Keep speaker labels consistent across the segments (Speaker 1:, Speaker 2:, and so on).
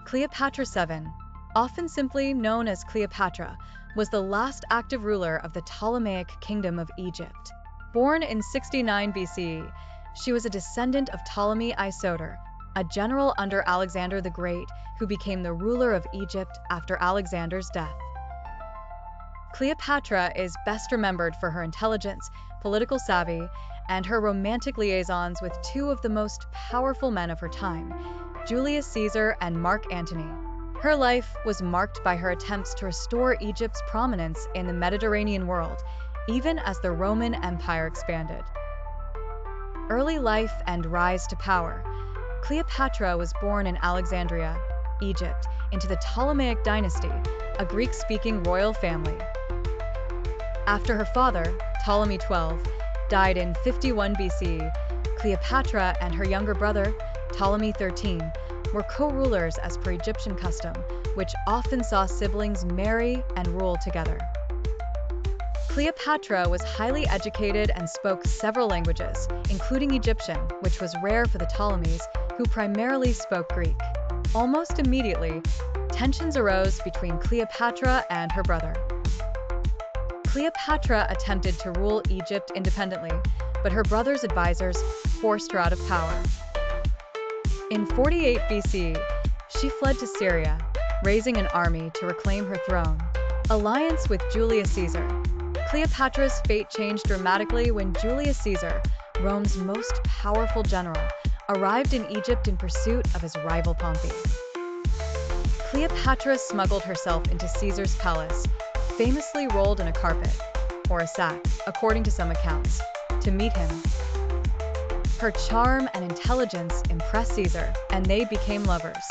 Speaker 1: Cleopatra VII, often simply known as Cleopatra, was the last active ruler of the Ptolemaic Kingdom of Egypt. Born in 69 BCE, she was a descendant of Ptolemy I Soter, a general under Alexander the Great who became the ruler of Egypt after Alexander's death. Cleopatra is best remembered for her intelligence, political savvy, and her romantic liaisons with two of the most powerful men of her time, Julius Caesar and Mark Antony. Her life was marked by her attempts to restore Egypt's prominence in the Mediterranean world, even as the Roman Empire expanded. Early life and rise to power. Cleopatra was born in Alexandria, Egypt, into the Ptolemaic dynasty, a Greek-speaking royal family. After her father, Ptolemy XII, died in 51 BCE, Cleopatra and her younger brother, Ptolemy XIII, were co-rulers as per Egyptian custom, which often saw siblings marry and rule together. Cleopatra was highly educated and spoke several languages, including Egyptian, which was rare for the Ptolemies, who primarily spoke Greek. Almost immediately, tensions arose between Cleopatra and her brother. Cleopatra attempted to rule Egypt independently, but her brother's advisors forced her out of power. In 48 BC, she fled to Syria, raising an army to reclaim her throne. Alliance with Julius Caesar. Cleopatra's fate changed dramatically when Julius Caesar, Rome's most powerful general, arrived in Egypt in pursuit of his rival Pompey. Cleopatra smuggled herself into Caesar's palace, famously rolled in a carpet, or a sack, according to some accounts, to meet him. Her charm and intelligence impressed Caesar, and they became lovers.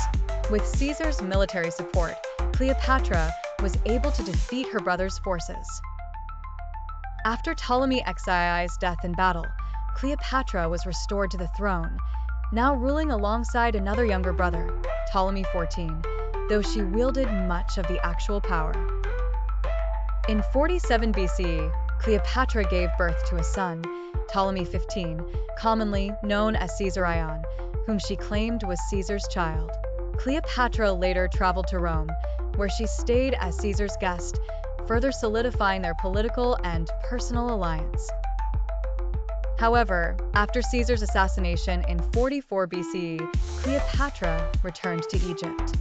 Speaker 1: With Caesar's military support, Cleopatra was able to defeat her brother's forces. After Ptolemy Xi's death in battle, Cleopatra was restored to the throne, now ruling alongside another younger brother, Ptolemy XIV, though she wielded much of the actual power. In 47 BCE, Cleopatra gave birth to a son, Ptolemy XV, commonly known as Caesar Ion, whom she claimed was Caesar's child. Cleopatra later traveled to Rome, where she stayed as Caesar's guest, further solidifying their political and personal alliance. However, after Caesar's assassination in 44 BCE, Cleopatra returned to Egypt.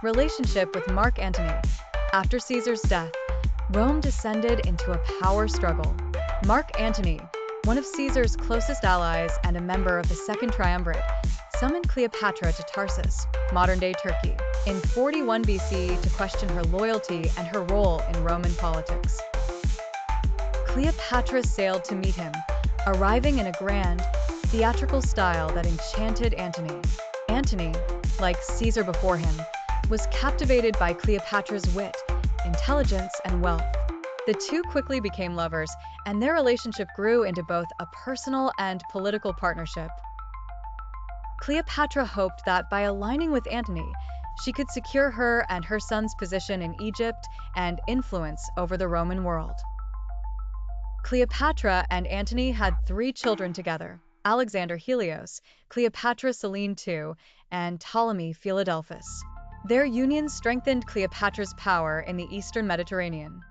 Speaker 1: Relationship with Mark Antony. After Caesar's death, Rome descended into a power struggle. Mark Antony, one of Caesar's closest allies and a member of the Second Triumvirate, summoned Cleopatra to Tarsus, modern-day Turkey, in 41 BC to question her loyalty and her role in Roman politics. Cleopatra sailed to meet him, arriving in a grand, theatrical style that enchanted Antony. Antony, like Caesar before him, was captivated by Cleopatra's wit, intelligence, and wealth. The two quickly became lovers, and their relationship grew into both a personal and political partnership. Cleopatra hoped that by aligning with Antony, she could secure her and her son's position in Egypt and influence over the Roman world. Cleopatra and Antony had 3 children together: Alexander Helios, Cleopatra Selene II, and Ptolemy Philadelphus. Their union strengthened Cleopatra's power in the Eastern Mediterranean.